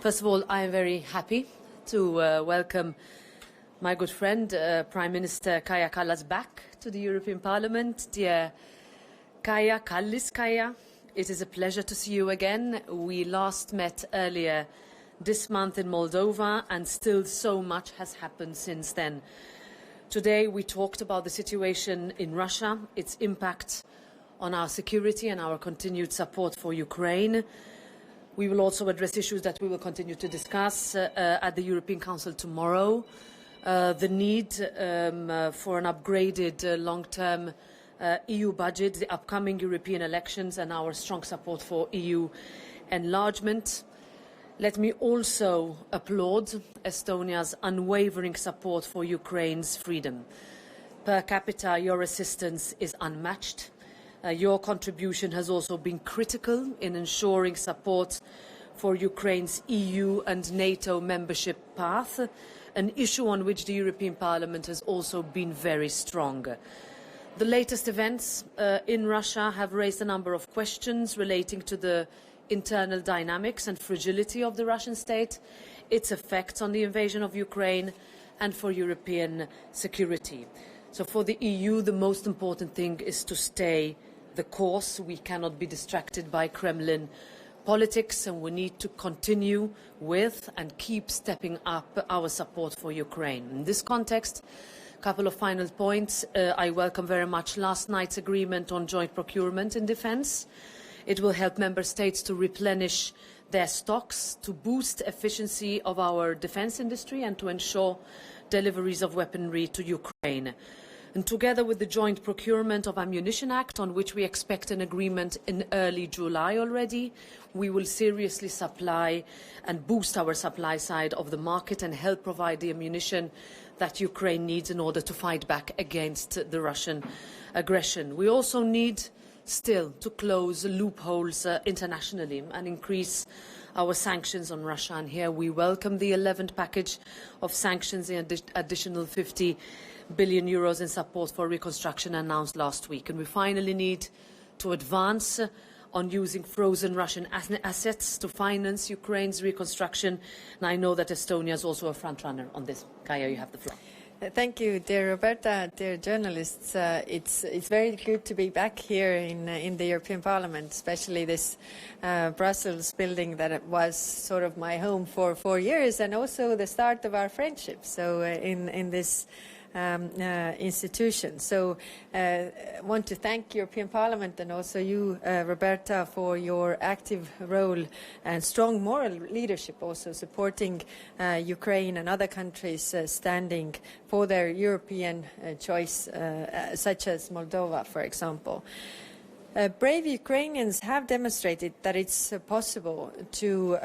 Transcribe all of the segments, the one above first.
First of all, I am very happy to welcome my good friend, Prime Minister Kaja Kallas, back to the European Parliament. Dear Kaja, Kallis Kaja, it is a pleasure to see you again. We last met earlier this month in Moldova, and still so much has happened since then. Today we talked about the situation in Russia, its impact on our security and our continued support for Ukraine. We will also address issues that we will continue to discuss at the European Council tomorrow. The need for an upgraded long-term EU budget, the upcoming European elections, and our strong support for EU enlargement. Let me also applaud Estonia's unwavering support for Ukraine's freedom. Per capita, your assistance is unmatched. Your contribution has also been critical in ensuring support for Ukraine's EU and NATO membership path, an issue on which the European Parliament has also been very strong. The latest events in Russia have raised a number of questions relating to the internal dynamics and fragility of the Russian state, its effects on the invasion of Ukraine, and for European security. So for the EU, the most important thing is to stay the course. We cannot be distracted by Kremlin politics, and we need to continue with and keep stepping up our support for Ukraine. In this context, a couple of final points. I welcome very much last night's agreement on joint procurement in defence. It will help member states to replenish their stocks, to boost efficiency of our defence industry, and to ensure deliveries of weaponry to Ukraine. And together with the Joint Procurement of Ammunition Act, on which we expect an agreement in early July already, we will seriously supply and boost our supply side of the market and help provide the ammunition that Ukraine needs in order to fight back against the Russian aggression. We also need still to close loopholes internationally and increase our sanctions on Russia. And here we welcome the 11th package of sanctions, the additional 50 billion euros in support for reconstruction announced last week. And we finally need to advance on using frozen Russian assets to finance Ukraine's reconstruction. And I know that Estonia is also a front-runner on this. Kaja, you have the floor. Thank you, dear Roberta, dear journalists. It's very good to be back here in the European Parliament, especially this Brussels building that was sort of my home for 4 years, and also the start of our friendship. So in this institution. So I want to thank European Parliament and also you, Roberta, for your active role and strong moral leadership, also supporting Ukraine and other countries standing for their European choice, such as Moldova, for example. Brave Ukrainians have demonstrated that it's possible to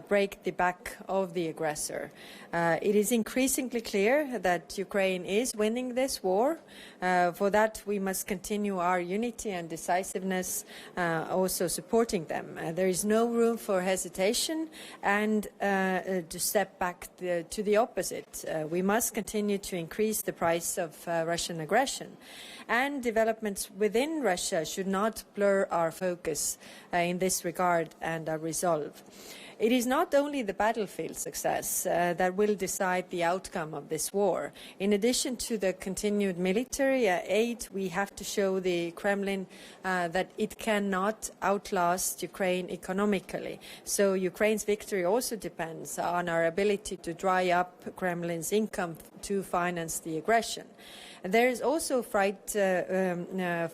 break the back of the aggressor. It is increasingly clear that Ukraine is winning this war. For that, we must continue our unity and decisiveness, also supporting them. There is no room for hesitation and to step back to the opposite. We must continue to increase the price of Russian aggression. And developments within Russia should not blur our focus in this regard and our resolve. It is not only the battlefield success that will decide the outcome of this war. In addition to the continued military aid, we have to show the Kremlin that it cannot outlast Ukraine economically. So Ukraine's victory also depends on our ability to dry up Kremlin's income to finance the aggression. And there is also fight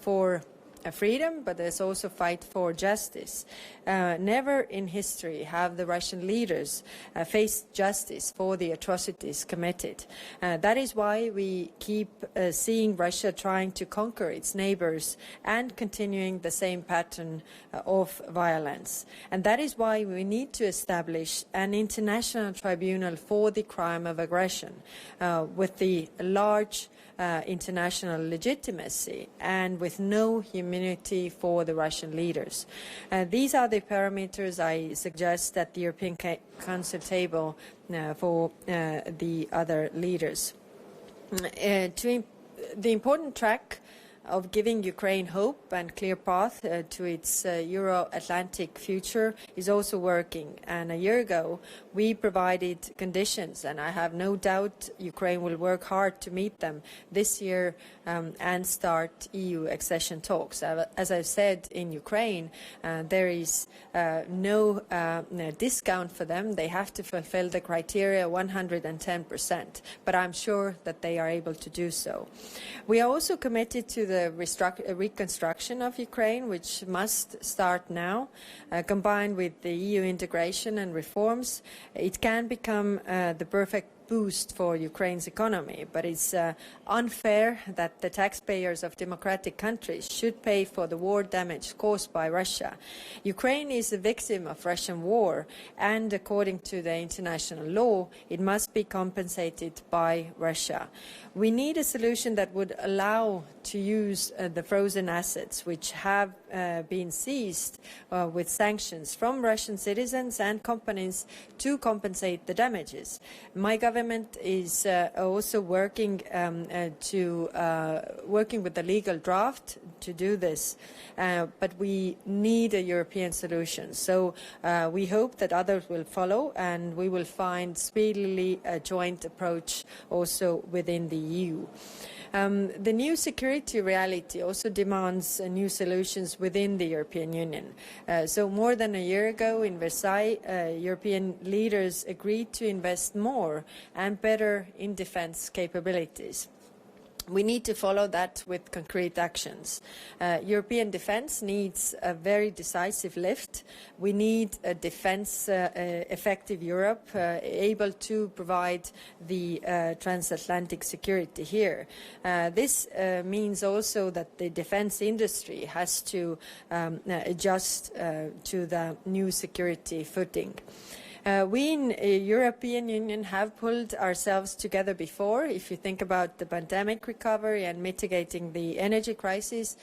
for freedom, but there's also fight for justice. Never in history have the Russian leaders faced justice for the atrocities committed. That is why we keep seeing Russia trying to conquer its neighbors and continuing the same pattern of violence. And that is why we need to establish an international tribunal for the crime of aggression with the large international legitimacy and with no immunity for the Russian leaders. These are the parameters I suggest at the European Council table for the other leaders. The important track of giving Ukraine hope and clear path to its Euro-Atlantic future is also working. And a year ago, we provided conditions, and I have no doubt Ukraine will work hard to meet them this year and start EU accession talks. As I've said, in Ukraine, there is no discount for them. They have to fulfill the criteria 110%, but I'm sure that they are able to do so. We are also committed to the reconstruction of Ukraine, which must start now. Combined with the EU integration and reforms, it can become the perfect boost for Ukraine's economy, but it's unfair that the taxpayers of democratic countries should pay for the war damage caused by Russia. Ukraine is a victim of Russian war, and according to the international law, it must be compensated by Russia. We need a solution that would allow to use the frozen assets which have been seized with sanctions from Russian citizens and companies to compensate the damages. My government is also working with the legal draft to do this, but we need a European solution. So we hope that others will follow, and we will find speedily a joint approach also within the EU. The new security reality also demands new solutions within the European Union. So more than a year ago in Versailles, European leaders agreed to invest more and better in defense capabilities. We need to follow that with concrete actions. European defence needs a very decisive lift. We need a defence effective Europe able to provide the transatlantic security here. This means also that the defence industry has to adjust to the new security footing. We in the European Union have pulled ourselves together before. If you think about the pandemic recovery and mitigating the energy crisis,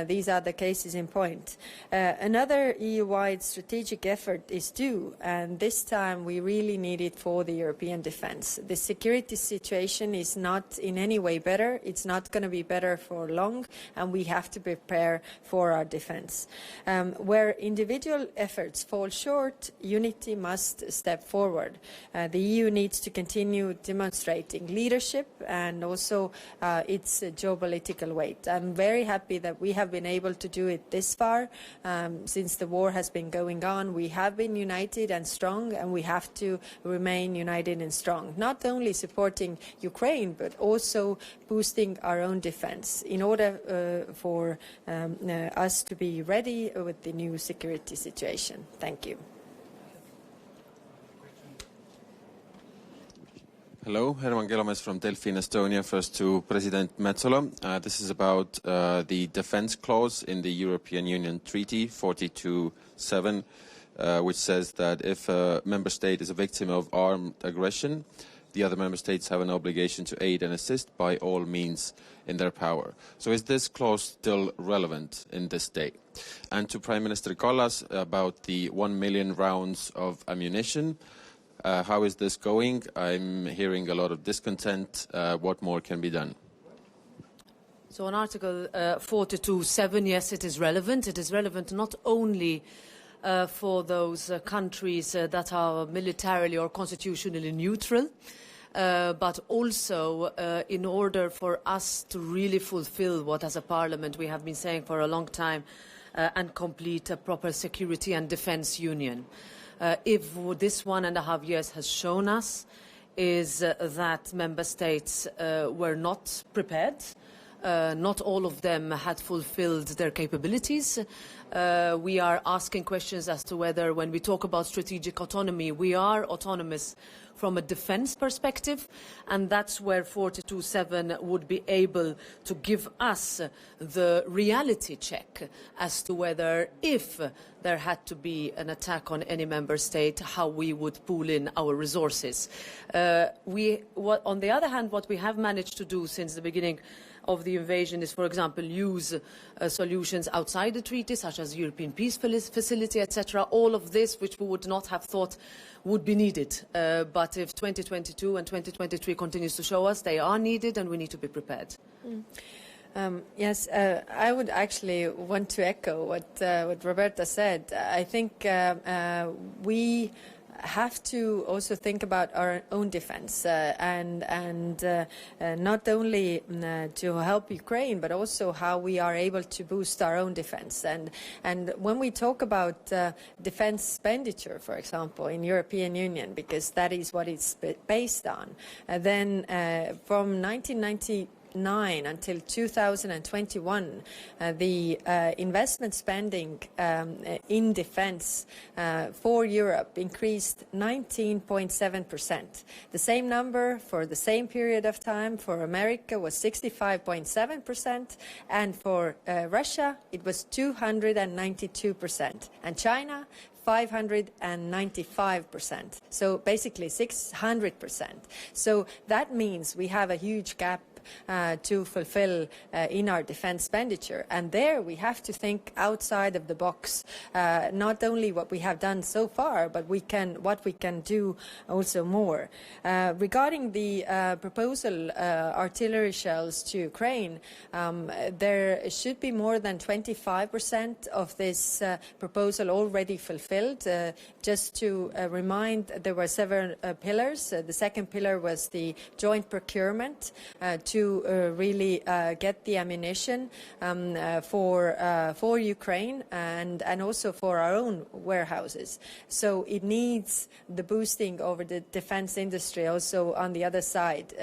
these are the cases in point. Another EU-wide strategic effort is due, and this time we really need it for the European defence. The security situation is not in any way better. It's not going to be better for long, and we have to prepare for our defence. Where individual efforts fall short, unity must step forward. The EU needs to continue demonstrating leadership and also its geopolitical weight. I'm very happy that we have been able to do it this far. Since the war has been going on, we have been united and strong, and we have to remain united and strong, not only supporting Ukraine, but also boosting our own defense in order for us to be ready with the new security situation. Thank you. Hello, Herman Kelomees from Delphi in Estonia. First to President Metsola. This is about the defense clause in the European Union Treaty 42.7, which says that if a member state is a victim of armed aggression, the other member states have an obligation to aid and assist by all means in their power. So is this clause still relevant in this day? And to Prime Minister Kallas about the 1 million rounds of ammunition. How is this going? I'm hearing a lot of discontent. What more can be done? So on Article 42.7, yes, it is relevant. It is relevant not only for those countries that are militarily or constitutionally neutral, but also in order for us to really fulfill what as a parliament we have been saying for a long time and complete a proper security and defence union. If this 1.5 years has shown us is that member states were not prepared, not all of them had fulfilled their capabilities. We are asking questions as to whether when we talk about strategic autonomy, we are autonomous from a defence perspective, and that's where 42.7 would be able to give us the reality check as to whether, if there had to be an attack on any member state, how we would pool in our resources. On the other hand, what we have managed to do since the beginning of the invasion is, for example, use solutions outside the treaty, such as European Peace Facility, etc. All of this, which we would not have thought would be needed. But if 2022 and 2023 continues to show us, they are needed, and we need to be prepared. Yes, I would actually want to echo what Roberta said. I think we have to also think about our own defense and not only to help Ukraine, but also how we are able to boost our own defense. And when we talk about defense expenditure, for example, in European Union, because that is what it's based on, then from 1999 until 2021, the investment spending in defense for Europe increased 19.7%. The same number for the same period of time for America was 65.7%, and for Russia it was 292%, and China 595%. So basically 600%. So that means we have a huge gap to fulfill in our defense expenditure. And there we have to think outside of the box, not only what we have done so far, but what we can do also more. Regarding the proposal artillery shells to Ukraine, there should be more than 25% of this proposal already fulfilled. Just to remind, there were several pillars. The second pillar was the joint procurement to really get the ammunition for Ukraine and also for our own warehouses. So it needs the boosting over the defense industry also on the other side.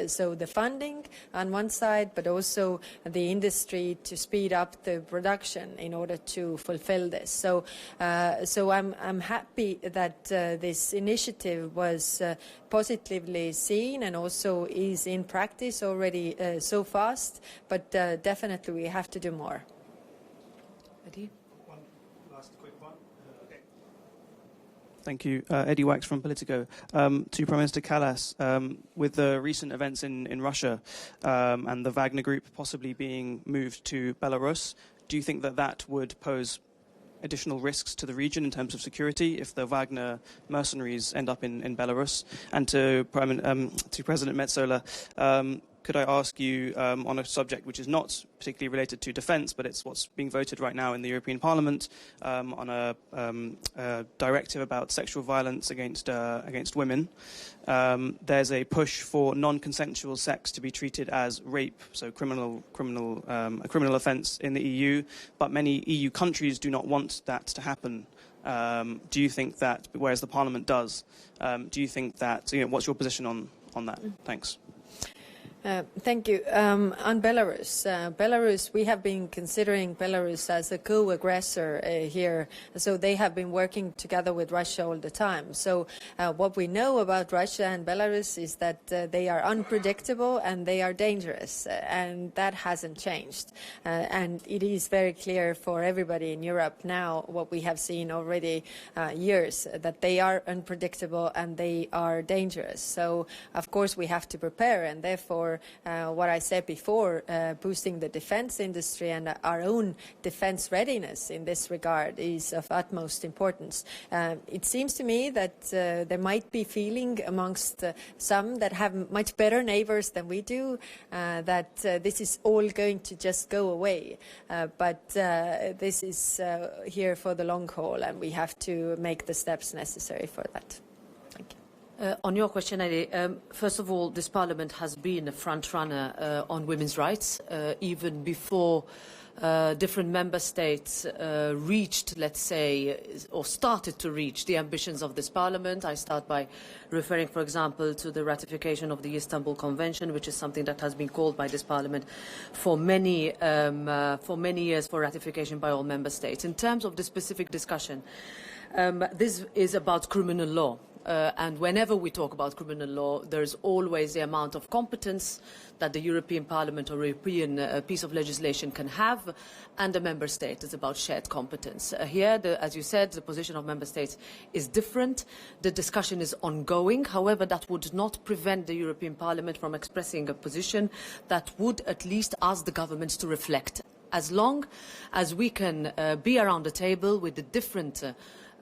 So the funding on one side, but also the industry to speed up the production in order to fulfill this. So I'm happy that this initiative was positively seen and also is in practice already so fast, but definitely we have to do more. Eddie? One last quick one. Okay. Thank you. Eddie Wax from Politico. To Prime Minister Kallas, with the recent events in Russia and the Wagner Group possibly being moved to Belarus, do you think that would pose additional risks to the region in terms of security if the Wagner mercenaries end up in Belarus? And to President Metsola, could I ask you on a subject which is not particularly related to defence, but it's what's being voted right now in the European Parliament on a directive about sexual violence against women. There's a push for non-consensual sex to be treated as rape, so a criminal offence in the EU, but many EU countries do not want that to happen. Do you think that, whereas the Parliament does, do you think that, what's your position on that? Thanks. Thank you. On Belarus, we have been considering Belarus as a co-aggressor here. So they have been working together with Russia all the time. So what we know about Russia and Belarus is that they are unpredictable and they are dangerous. And that hasn't changed. And it is very clear for everybody in Europe now, what we have seen already years, that they are unpredictable and they are dangerous. So, of course, we have to prepare, and therefore what I said before, boosting the defense industry and our own defense readiness in this regard is of utmost importance. It seems to me that there might be feeling amongst some that have much better neighbors than we do, that this is all going to just go away. But this is here for the long haul, and we have to make the steps necessary for that. Thank you. On your question, Eddie, first of all, this Parliament has been a front-runner on women's rights, even before different member states reached, let's say, or started to reach the ambitions of this Parliament. I start by referring, for example, to the ratification of the Istanbul Convention, which is something that has been called by this Parliament for many years for ratification by all member states. In terms of the specific discussion, this is about criminal law. And whenever we talk about criminal law, there is always the amount of competence that the European Parliament or European piece of legislation can have, and the member state is about shared competence. Here, as you said, the position of member states is different. The discussion is ongoing. However, that would not prevent the European Parliament from expressing a position that would at least ask the governments to reflect. As long as we can be around the table with the different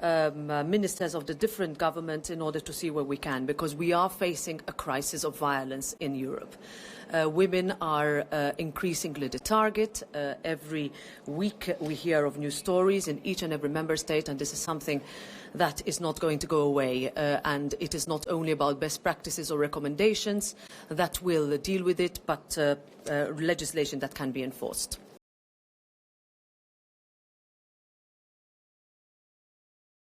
ministers of the different governments in order to see where we can, because we are facing a crisis of violence in Europe. Women are increasingly the target. Every week we hear of new stories in each and every member state, and this is something that is not going to go away. And it is not only about best practices or recommendations that will deal with it, but legislation that can be enforced.